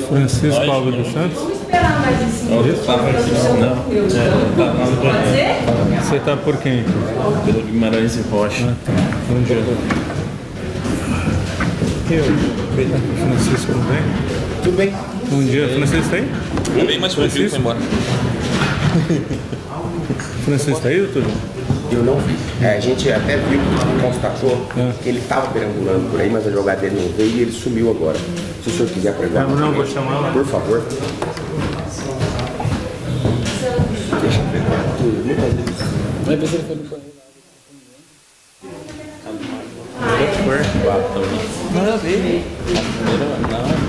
Francisco Alves dos Santos. Vamos esperar mais em cima. Pode ser? Você tá por quem? Pelo Guimarães e Rocha. Ah, tá. Bom dia. Francisco, tudo bem? Tudo bem. Bom dia. Francisco tá aí? É bem mais tranquilo, foi embora. Francisco tá aí, doutor? Eu não vi. A gente até viu, constatou que ele estava perambulando por aí, mas a jogada dele não veio e ele sumiu agora. Se o senhor quiser pregar. Não, vou chamar lá. Por favor. Deixa eu pregar tudo. Muitas vezes. Vai ver se ele foi no banheiro. Não, eu vi.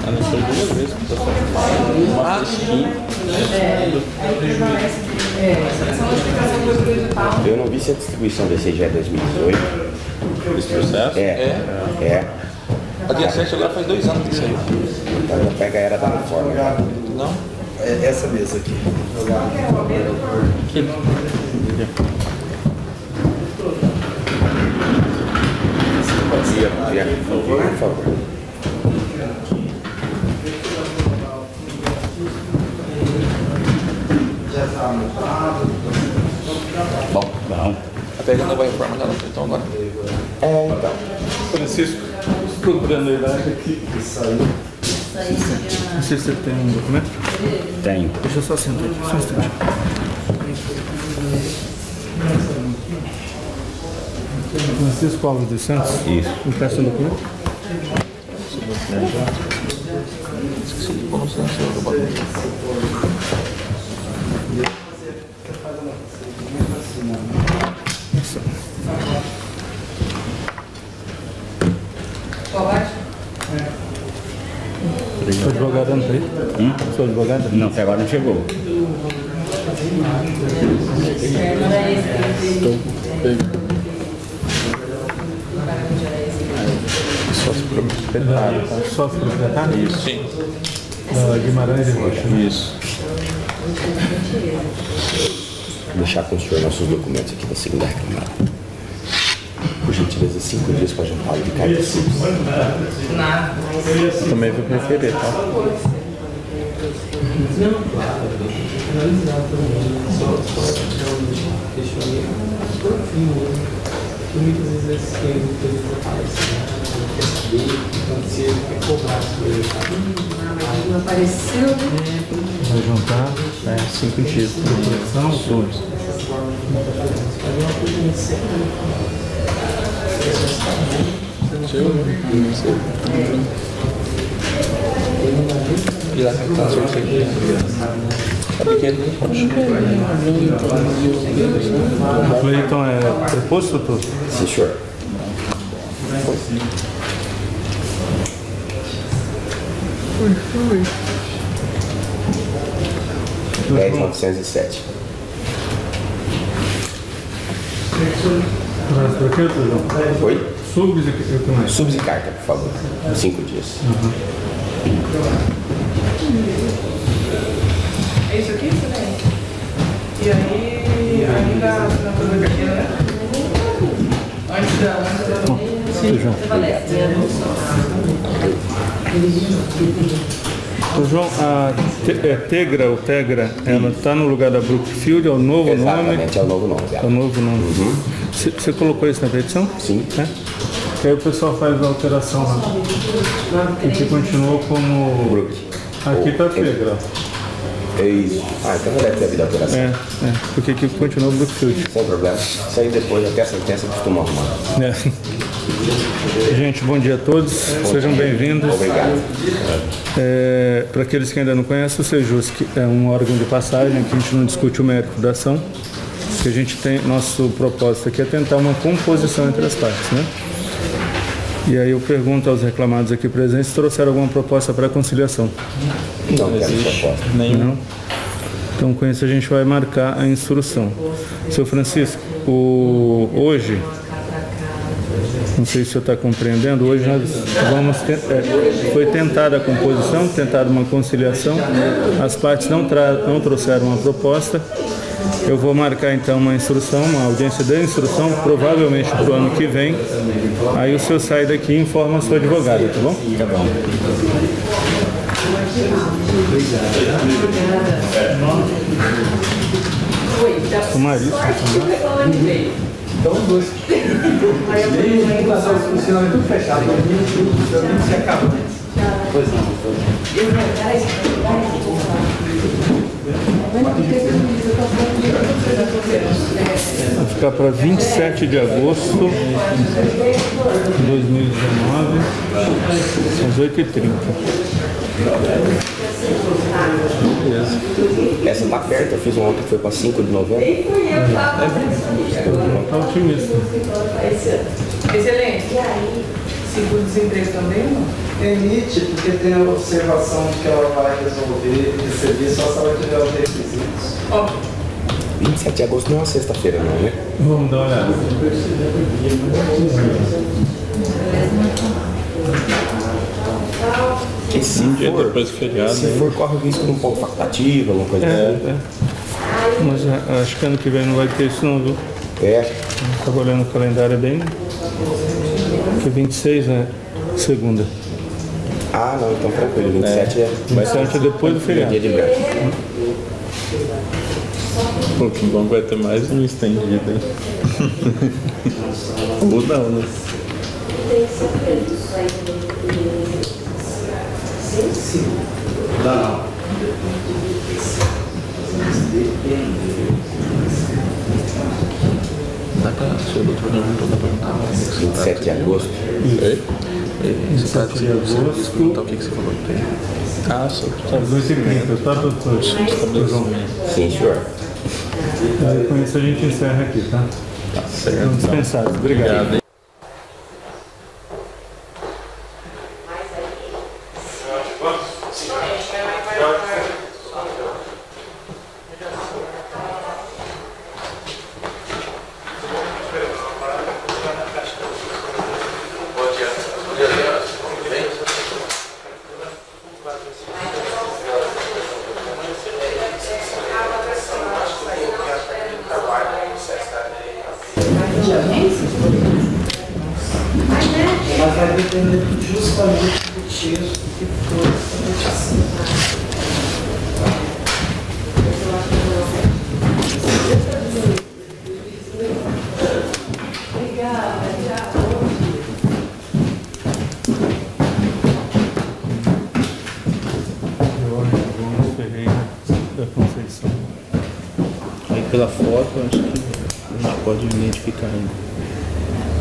A não foi 2 vezes que eu tô uma fresquinha. Eu não vi se a distribuição desse já é 2018. Esse processo? É. A dia 7 agora faz 2 anos que saiu. Então já pega a era da reforma. Não? É essa mesa aqui. Por favor. Bom. Até já não vai reforma dela, então agora. Então. Francisco, procurando a idade aqui. Não sei se você tem um documento. Tenho. Deixa eu só sentar aqui, só um instante. Francisco Alves dos Santos? Isso. Me peça um documento. Esqueci de pôr no silencioso do bagulho. Sou advogado, não tá aí? Sou advogado? Não, até agora não chegou. Sócio proprietário? Isso. Sim. Guimarães e Rocha. Isso. Vou deixar com o senhor nossos documentos aqui da segunda reclamada. Por gentileza, 5 dias para jantar de cada Também vou preferir, tá? Não apareceu, né? Vai juntar. 5 dias. São dois. E lá tá sorteio. Cleiton é preposto, doutor? Sim, senhor. 10.907. Traz pra quê, doutor? Foi? Subs e o que mais? Subs e carta, por favor. 5 dias. É isso aqui? E aí, ainda na carteira, né? Antes da... Sim, João. Ô, João, a Tegra, ela está no lugar da Brookfield, é o novo nome? Exatamente, é o novo nome É dela. o novo nome. Você colocou isso na petição? Sim. É? Que aí o pessoal faz a alteração lá. E que continuou como... Brook. Aqui está Tegra. É isso. Então não deve ter havido alteração. Porque aqui continuou Brookfield. Sem problema. Isso aí depois, até a sentença, costuma arrumar. Gente, bom dia a todos. Sejam bem-vindos. Obrigado. Para aqueles que ainda não conhecem, o Sejusc é um órgão de passagem que a gente não discute o mérito da ação. Que a gente tem, nosso propósito aqui é tentar uma composição entre as partes, né? E aí eu pergunto aos reclamados aqui presentes se trouxeram alguma proposta para conciliação. Não quero proposta. Não? Então com isso a gente vai marcar a instrução. Seu Francisco, hoje Não sei se você está compreendendo. Hoje nós vamos foi tentada a composição, tentada uma conciliação. As partes não trouxeram uma proposta. Eu vou marcar então uma instrução, uma audiência de instrução, provavelmente para o ano que vem. Aí o senhor sai daqui e informa a sua advogada, tá bom? Tá bom. O Marista. Então, dois. Aí eu tenho a funcionamento tudo fechado. Se acaba. Pois não. Vai ficar para 27 de agosto de 2019, às 8h30. Beleza. Essa tá perto, eu fiz uma outra que foi para 5 de novembro. Tá otimista. Excelente. Seguro-desemprego também, não? Emite, porque tem a observação de que ela vai receber só se ela tiver os requisitos. Ó, 27 de agosto não é uma sexta-feira, não, né? Vamos dar uma olhada. E se Dia for, depois do feriado. se for, corre o risco de um ponto facultativo, alguma coisa assim. Mas acho que ano que vem não vai ter isso não, viu? Estava olhando o calendário, é bem... Que 26 é segunda. Ah, não, então tranquilo, 27 é... 27 é depois do feriado. Dia de branco. Pô, que bom que vai ter mais um estendido, hein? Ou não, né? Não. Dá pra... Se o doutor não perguntou, dá pra perguntar. 27 de agosto. Oi? Você tá de agosto. perguntar o que você falou que tem? Ah, só tá 2h30, tá, doutor? Sim, senhor. Aí com isso a gente encerra aqui, tá? Tá certo. Estão dispensados. Obrigado. hein? Mas vai depender justamente do texto que foi assim.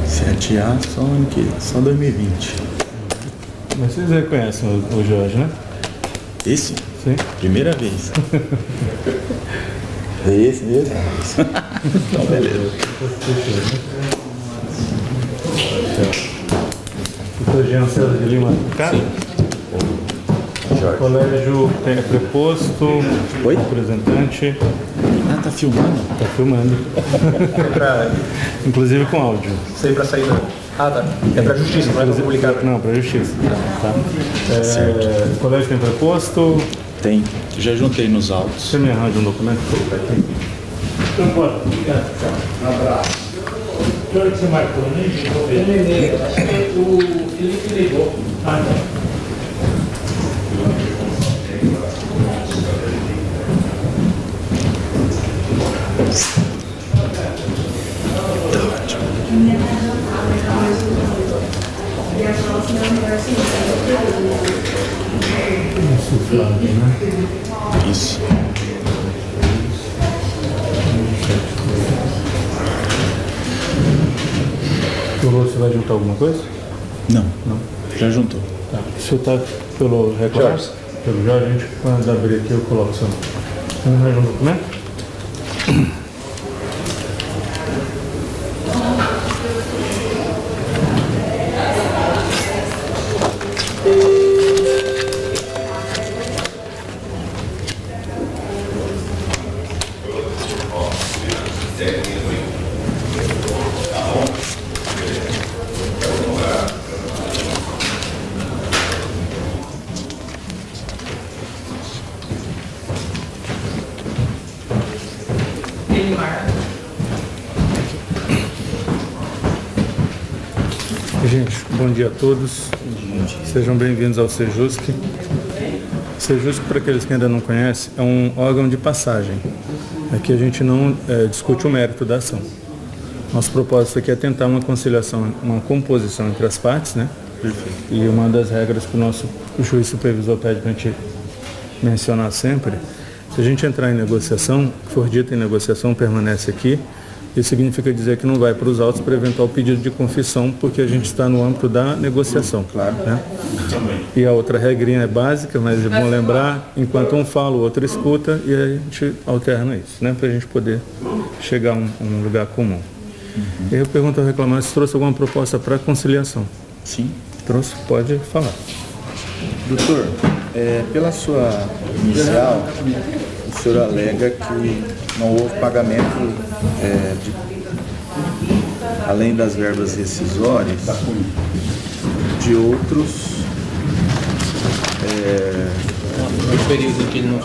7A só 2020. Mas vocês reconhecem o Jorge, né? Esse? Sim. Primeira vez. É esse mesmo? Então, beleza. Doutor Jean César de Lima. Cara, o colégio tem preposto, Oi? representante. Ah, tá filmando? Tá filmando. Inclusive com áudio. Isso aí pra sair não. Ah, tá. É pra justiça, não é pra publicar. Não, pra justiça. Tá. O colégio tem preposto. Tem. Já juntei nos autos. Você me arranja um documento para colocar aqui? Então, bora. Um abraço. Que hora que você marcou? Nem vou ver. O Felipe ligou. Ah, não. Insuflável, né? Isso. Você vai juntar alguma coisa? Não. Já juntou. Tá. O senhor está pelo recorde? Jorge. Pelo Jorge, a gente quando abrir aqui eu coloco o seu nome. Você não arranja um documento? Edmar. Gente, bom dia a todos. Sejam bem-vindos ao Sejusc. Sejusc, para aqueles que ainda não conhecem, é um órgão de passagem. Aqui a gente não discute o mérito da ação. Nosso propósito aqui é tentar uma conciliação, uma composição entre as partes, né? Perfeito. E uma das regras que o nosso juiz supervisor pede para a gente mencionar sempre, se a gente entrar em negociação, for dito em negociação, permanece aqui. Isso significa dizer que não vai para os autos para eventual pedido de confissão, porque a gente está no âmbito da negociação. Claro. Né? E a outra regrinha é básica, mas é bom lembrar, enquanto um fala, o outro escuta, e a gente alterna isso, né? Para a gente poder chegar a um lugar comum. E aí eu pergunto ao reclamante se trouxe alguma proposta para conciliação. Sim. Trouxe? Pode falar. Doutor, pela sua inicial, o senhor alega que não houve pagamento além das verbas rescisórias de outros no período em que ele não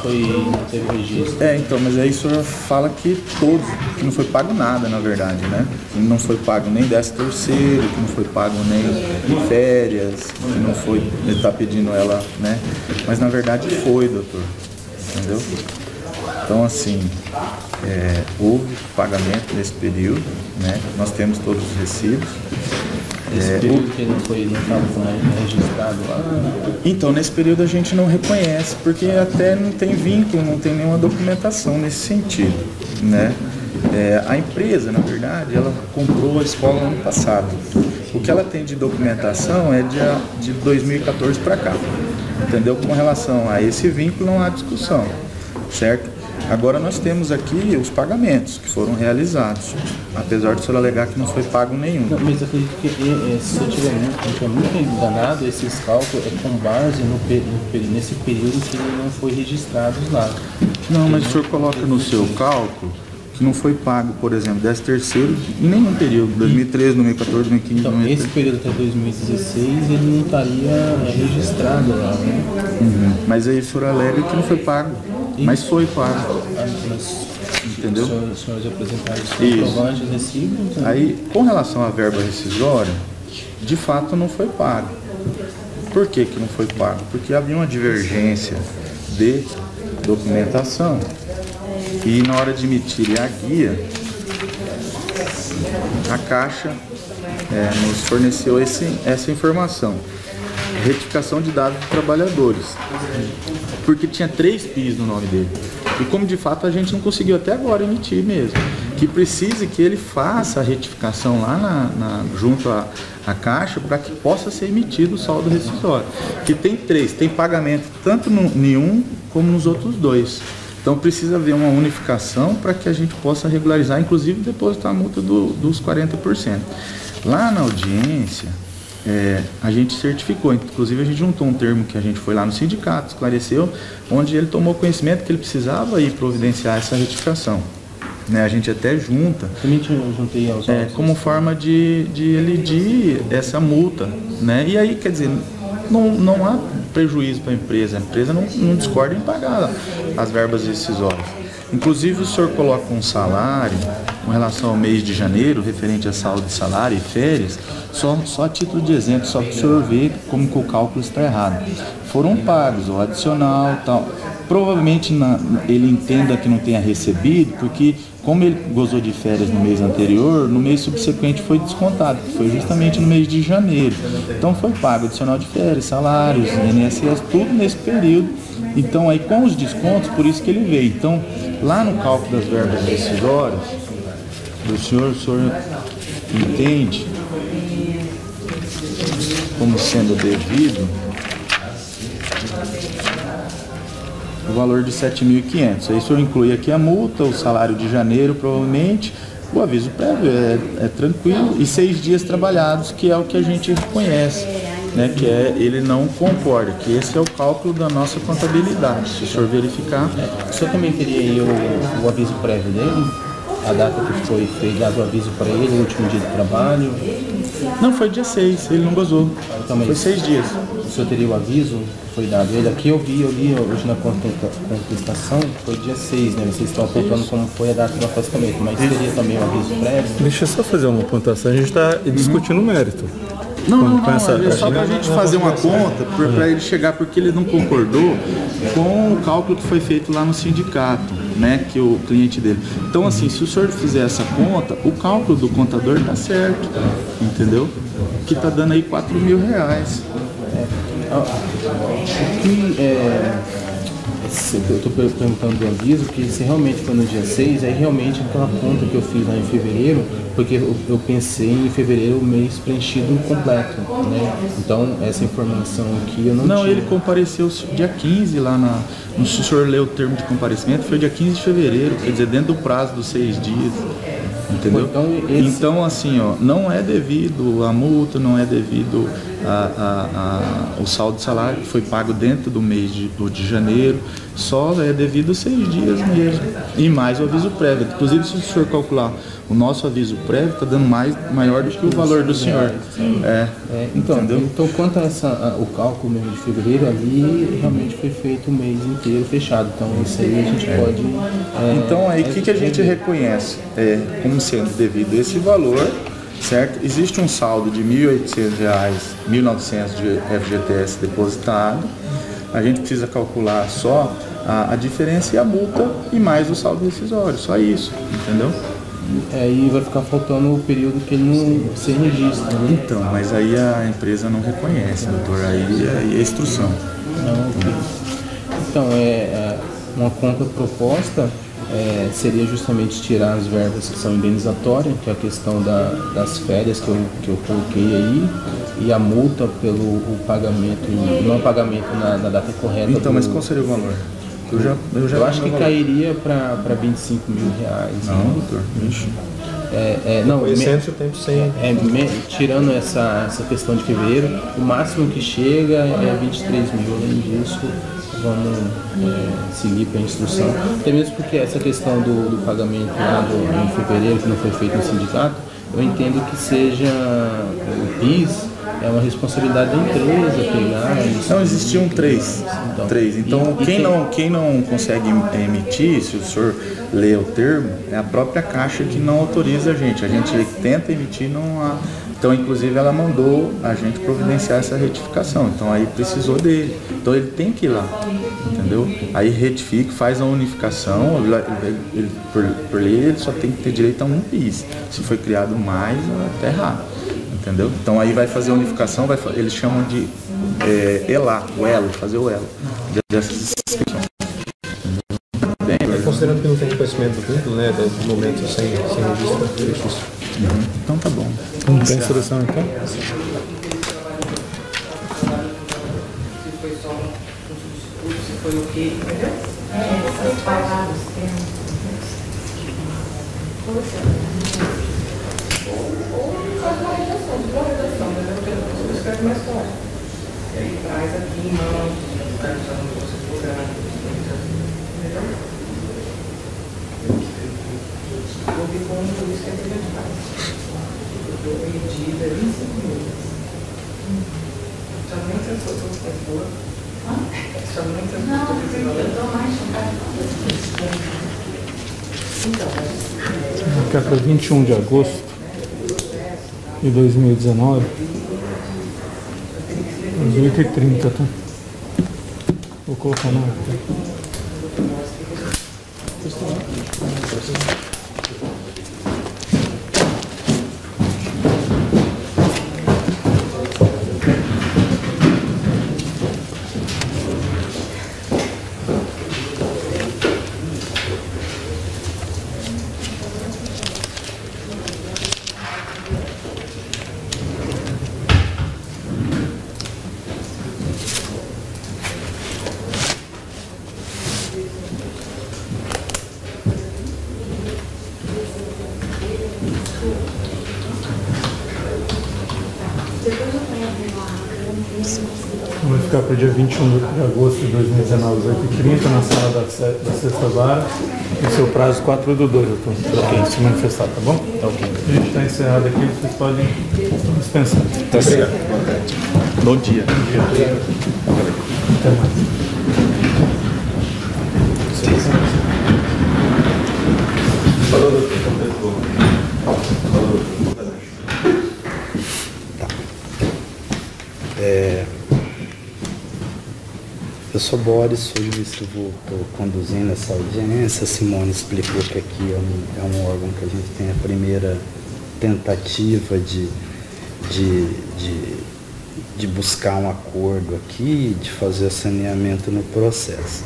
teve registro. Então, mas aí o senhor fala que todos, que não foi pago nada, na verdade, né? Que não foi pago nem 13º, que não foi pago nem férias, que não foi, ele está pedindo ela, né? Mas na verdade foi, doutor, entendeu? Então, assim, houve pagamento nesse período, né? Nós temos todos os recibos. Esse período que ele não estava registrado lá? Então, nesse período a gente não reconhece, porque até não tem vínculo, não tem nenhuma documentação nesse sentido, né? A empresa, na verdade, ela comprou a escola no ano passado. O que ela tem de documentação é de 2014 para cá, entendeu? Com relação a esse vínculo não há discussão, certo? Agora nós temos aqui os pagamentos que foram realizados, apesar do senhor alegar que não foi pago nenhum. Não, mas eu acredito que se eu estiver muito enganado, esses cálculos é com base nesse período que ele não foi registrado lá. Não, mas o senhor coloca no seu cálculo que não foi pago, por exemplo, 13º em nenhum período, 2013, 2014, 2015, então, 2013. Esse período até 2016 ele não estaria registrado lá, né? Mas aí o senhor alega que não foi pago, mas foi pago. Entendeu? Os senhores apresentaram os comprovantes, recibos. Né? Aí, com relação à verba rescisória, de fato não foi pago. Por que não foi pago? Porque havia uma divergência de documentação. E na hora de emitir a guia, a Caixa nos forneceu essa informação. Retificação de dados de trabalhadores. Porque tinha 3 PIS no nome dele. E como de fato a gente não conseguiu até agora emitir mesmo. Que precise que ele faça a retificação lá junto à Caixa para que possa ser emitido o saldo rescisório. Que tem 3, tem pagamento tanto em um como nos outros 2. Então precisa haver uma unificação para que a gente possa regularizar, inclusive depositar a multa dos 40%. Lá na audiência, a gente certificou, inclusive a gente juntou um termo que a gente foi lá no sindicato, esclareceu, onde ele tomou conhecimento que ele precisava ir providenciar essa retificação. Né, a gente até junta juntei aos como forma de elidir essa multa. Né? E aí, quer dizer, não há prejuízo para a empresa não discorda em pagar as verbas rescisórias. Inclusive o senhor coloca um salário com relação ao mês de janeiro, referente a saldo de salário e férias, só a título de exemplo, só para o senhor ver como que o cálculo está errado. Foram pagos o adicional e tal. Provavelmente ele entenda que não tenha recebido, porque como ele gozou de férias no mês anterior, no mês subsequente foi descontado, que foi justamente no mês de janeiro. Então foi pago adicional de férias, salários, INSS, tudo nesse período. Então aí com os descontos, por isso que ele veio. Então lá no cálculo das verbas rescisórias, o senhor entende como sendo devido o valor de 7.500. Aí o senhor inclui aqui a multa, o salário de janeiro, provavelmente, o aviso prévio é tranquilo, e 6 dias trabalhados, que é o que a gente reconhece, né, que ele não concorda, que esse é o cálculo da nossa contabilidade. Se o senhor verificar... O senhor também teria aí o aviso prévio dele? A data que foi dado o aviso para ele, o último dia de trabalho? Não, foi dia 6, ele não gozou. Foi 6 dias. o senhor teria o aviso que foi dado ele. Aqui eu li hoje na contestação, foi dia 6, né? Vocês estão apontando como foi a data do afastamento, mas teria também o aviso prévio? Deixa eu só fazer uma pontuação, a gente está discutindo o mérito. Não, é só para a gente fazer uma conta, para ele chegar, porque ele não concordou com o cálculo que foi feito lá no sindicato, né, que o cliente dele. Então, assim, se o senhor fizer essa conta, o cálculo do contador está certo, entendeu? Que está dando aí R$4.000. Eu estou perguntando do aviso, porque se realmente foi no dia 6, aí realmente aquela conta que eu fiz lá em fevereiro, porque eu pensei em fevereiro o mês preenchido completo, né? Então essa informação aqui eu não tinha. Não, ele compareceu dia 15 lá no se o senhor leu o termo de comparecimento, foi dia 15 de fevereiro, quer dizer, dentro do prazo dos 6 dias. Entendeu? Então, assim, ó, não é devido à multa, não é devido ao saldo de salário que foi pago dentro do mês de janeiro, só é devido aos 6 dias mesmo. E mais o aviso prévio. Inclusive, se o senhor calcular o nosso aviso prévio, está dando maior do que o valor do senhor. Então, quanto a o cálculo mesmo de fevereiro, ali realmente foi feito o mês inteiro fechado. Então, isso aí a gente pode... Então, aí, o que a gente reconhece como sendo devido a esse valor, certo? Existe um saldo de R$ 1.800, 1.900 de FGTS depositado. A gente precisa calcular só a diferença e a multa e mais o saldo rescisório, só isso, entendeu? Aí vai ficar faltando o período que ele não se registra, né? Então, mas aí a empresa não reconhece, doutor, aí é instrução. Então, uma conta proposta seria justamente tirar as verbas que são indenizatórias, que é a questão das férias que eu coloquei aí, e a multa pelo pagamento, não pagamento na data correta. Então, mas qual seria o valor? Eu acho que cairia para R$25.000. Não, doutor. Não, tirando essa questão de fevereiro, o máximo que chega é 23 mil. Além disso, vamos seguir para a instrução. Até mesmo porque essa questão do pagamento lá em fevereiro, que não foi feito no sindicato, eu entendo que seja o PIS. É uma responsabilidade da empresa pegar isso. Não, existiam três. Então, quem não consegue emitir, se o senhor lê o termo, é a própria Caixa que não autoriza a gente. A gente tenta emitir, não há. Então, inclusive, ela mandou a gente providenciar essa retificação. Então, aí precisou dele. Então, ele tem que ir lá, entendeu? Aí retifica, faz a unificação. Ele, por lei, ele só tem que ter direito a um PIS. Se foi criado mais, é até errado. Entendeu? Então aí vai fazer a unificação, eles chamam de elar, o elo, fazer o elo dessas inscrições. Considerando que não tem reconhecimento do vínculo, né, do momento sem registro. Então tá bom. Não tem solução então? Se foi só um substituto, se foi o quê, entendeu? Essas palavras Escreve mais fora. E aí traz aqui em mãos, já não fosse furado, entendeu? Vou ver como por isso que a gente faz. Eu medida 25 minutos. Somente se eu sou professor. Somente se eu sou professor. eu estou mais Que é para 21 de agosto de 2019, às 8h30, tá? Vou colocar na ata. Vai ficar para o dia 21 de agosto de 2019, 8h30, na sala da sexta vara. E seu prazo 4/2, doutor, para quem se manifestar, tá bom? Tá ok. A gente está encerrado aqui, vocês podem dispensar. Tá certo. no dia. Eu sou Boris, hoje estou conduzindo essa audiência. A Simone explicou que aqui é um órgão que a gente tem a primeira tentativa de buscar um acordo aqui, de fazer saneamento no processo.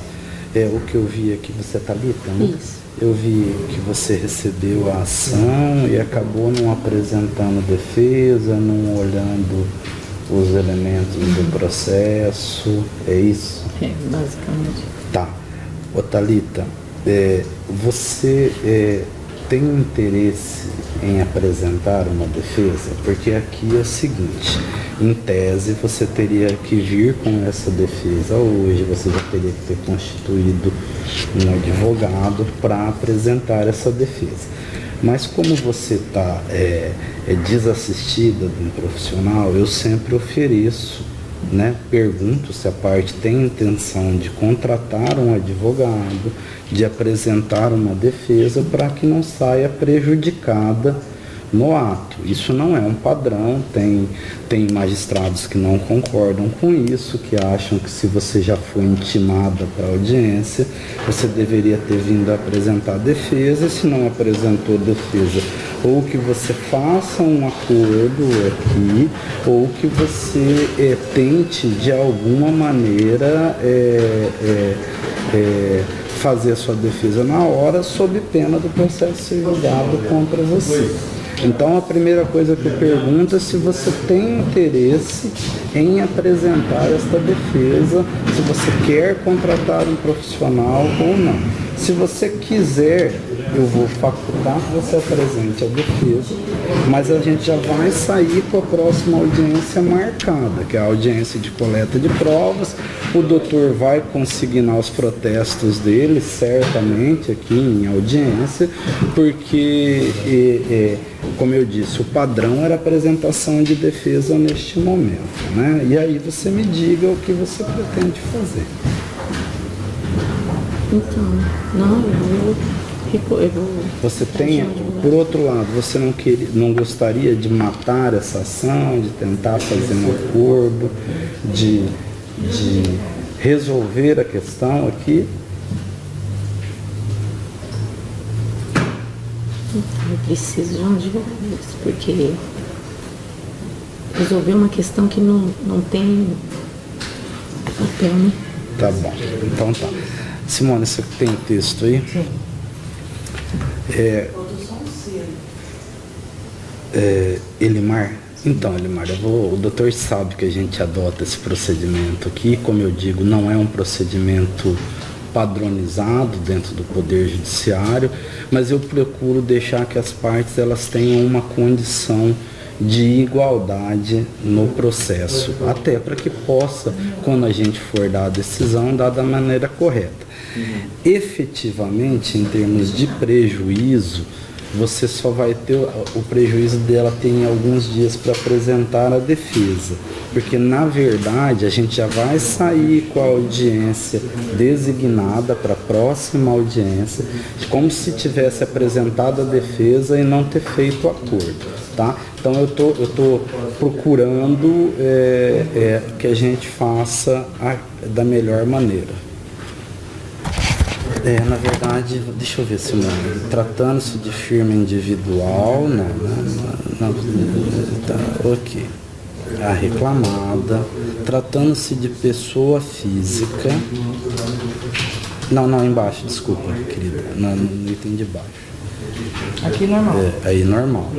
O que eu vi aqui, você está ali, né? Isso. Eu vi que você recebeu a ação e acabou não apresentando defesa, não olhando os elementos do processo, é isso? Basicamente. Tá. Ô Thalita, você tem interesse em apresentar uma defesa? Porque aqui é o seguinte, em tese você teria que vir com essa defesa hoje, você já teria que ter constituído um advogado para apresentar essa defesa. Mas como você está desassistida de um profissional, eu sempre ofereço, né? Pergunto se a parte tem intenção de contratar um advogado, de apresentar uma defesa para que não saia prejudicada no ato. Isso não é um padrão, tem magistrados que não concordam com isso, que acham que se você já foi intimada para a audiência, você deveria ter vindo a apresentar defesa, e se não apresentou defesa, ou que você faça um acordo aqui, ou que você tente de alguma maneira fazer a sua defesa na hora, sob pena do processo ser julgado contra você. Então, a primeira coisa que eu pergunto é se você tem interesse em apresentar esta defesa, se você quer contratar um profissional ou não. Se você quiser, eu vou facultar que você apresente a defesa, mas a gente já vai sair com a próxima audiência marcada, que é a audiência de coleta de provas. O doutor vai consignar os protestos dele, certamente, aqui em audiência, porque, como eu disse, o padrão era a apresentação de defesa neste momento, né? E aí você me diga o que você pretende fazer. Então, não, eu vou... Você tem, por outro lado, você não gostaria de matar essa ação, de tentar fazer um acordo, de resolver a questão aqui? Eu preciso de um advogado, porque resolver uma questão que não tem papel, né? Tá bom, então tá. Simone, você tem o texto aí? Sim. Elimar? Então, Elimar, o doutor sabe que a gente adota esse procedimento aqui, como eu digo, não é um procedimento padronizado dentro do Poder Judiciário, mas eu procuro deixar que as partes elas tenham uma condição de igualdade no processo, até para que possa, quando a gente for dar a decisão, dar da maneira correta. Efetivamente, em termos de prejuízo, você só vai ter o prejuízo dela tem alguns dias para apresentar a defesa, porque na verdade a gente já vai sair com a audiência designada para a próxima audiência, como se tivesse apresentado a defesa e não ter feito o acordo, tá? Então eu tô procurando que a gente faça da melhor maneira. Na verdade, deixa eu ver se tratando-se de firma individual, não, tá, ok. A reclamada, tratando-se de pessoa física, não, embaixo, desculpa, querida, no item de baixo. Aqui normal. Aí normal.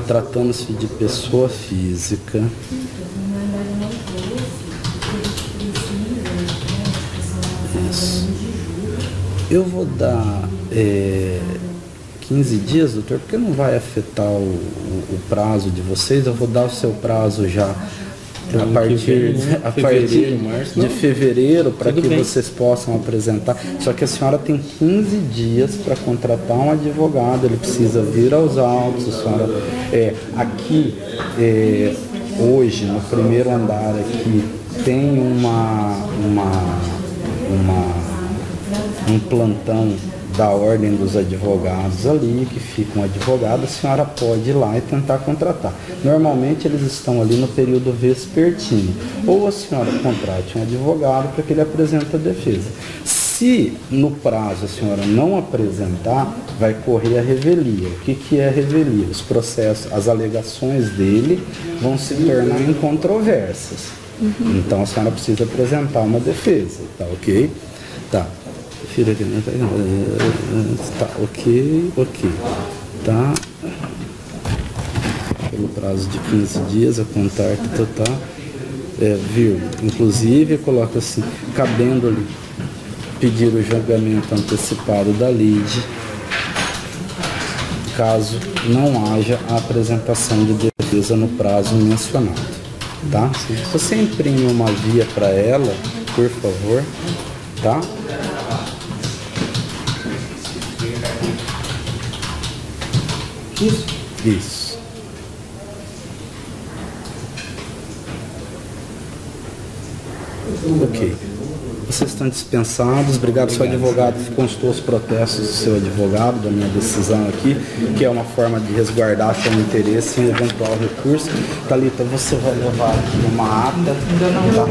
Tratando-se de pessoa física. Isso. Eu vou dar 15 dias, doutor, porque não vai afetar o prazo de vocês. Eu vou dar o seu prazo já a partir de fevereiro, para que vocês possam apresentar. Só que a senhora tem 15 dias para contratar um advogado, ele precisa vir aos autos. A senhora, aqui, hoje no primeiro andar aqui tem um plantão da Ordem dos Advogados ali, que fica um advogado, a senhora pode ir lá e tentar contratar. Normalmente eles estão ali no período vespertino. Ou a senhora contrate um advogado para que ele apresente a defesa. Se no prazo a senhora não apresentar, vai correr a revelia. O que é a revelia? Os processos, as alegações dele vão se tornar incontroversas. Então a senhora precisa apresentar uma defesa, tá ok? Tá. Tá, ok. Tá. Pelo prazo de 15 dias, a contar, tá. Vírgula. Inclusive, coloca assim, cabendo-lhe pedir o julgamento antecipado da lide, caso não haja a apresentação de defesa no prazo mencionado. Tá? Você imprime uma via para ela, por favor, tá? Isso. Ok. Vocês estão dispensados. Obrigado, seu advogado. Constou os protestos do seu advogado, da minha decisão aqui, que é uma forma de resguardar seu interesse em eventual recurso. Thalita, você vai levar aqui uma ata. Ainda não está.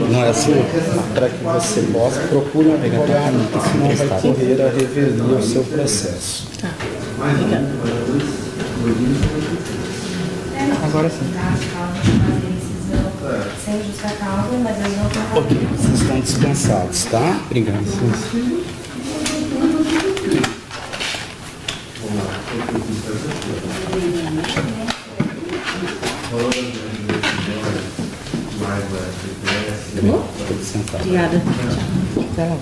Não é sua? Para que você possa, procure um advogado, porque senão vai correr a revelia o seu processo. Tá. Obrigada. Agora sim. Sem justa causa, mas eu não estou. Ok, vocês estão dispensados, tá? Obrigado. Tudo sentado. Obrigada. Tchau.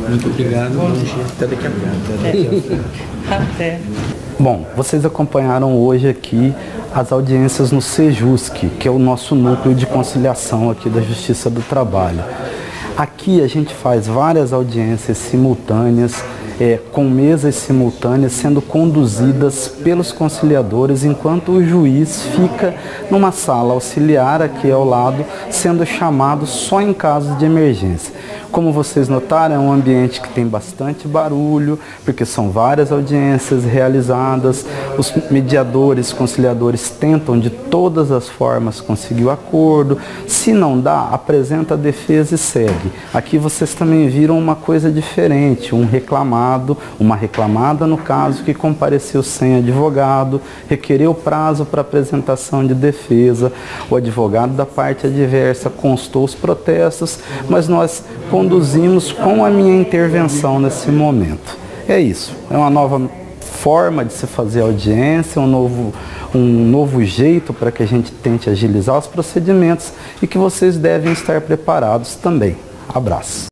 Muito obrigado. Até daqui a pouco. Até. Bom, vocês acompanharam hoje aqui as audiências no Sejusc, que é o nosso núcleo de conciliação aqui da Justiça do Trabalho. Aqui a gente faz várias audiências simultâneas, com mesas simultâneas sendo conduzidas pelos conciliadores, enquanto o juiz fica numa sala auxiliar aqui ao lado, sendo chamado só em casos de emergência. Como vocês notaram, é um ambiente que tem bastante barulho, porque são várias audiências realizadas, os mediadores, conciliadores tentam de todas as formas conseguir o acordo, se não dá, apresenta a defesa e segue. Aqui vocês também viram uma coisa diferente, uma reclamada no caso, que compareceu sem advogado, requereu prazo para apresentação de defesa, o advogado da parte adversa constou os protestos, mas nós conduzimos com a minha intervenção nesse momento. É isso, é uma nova forma de se fazer audiência, um novo jeito para que a gente tente agilizar os procedimentos e que vocês devem estar preparados também. Abraço.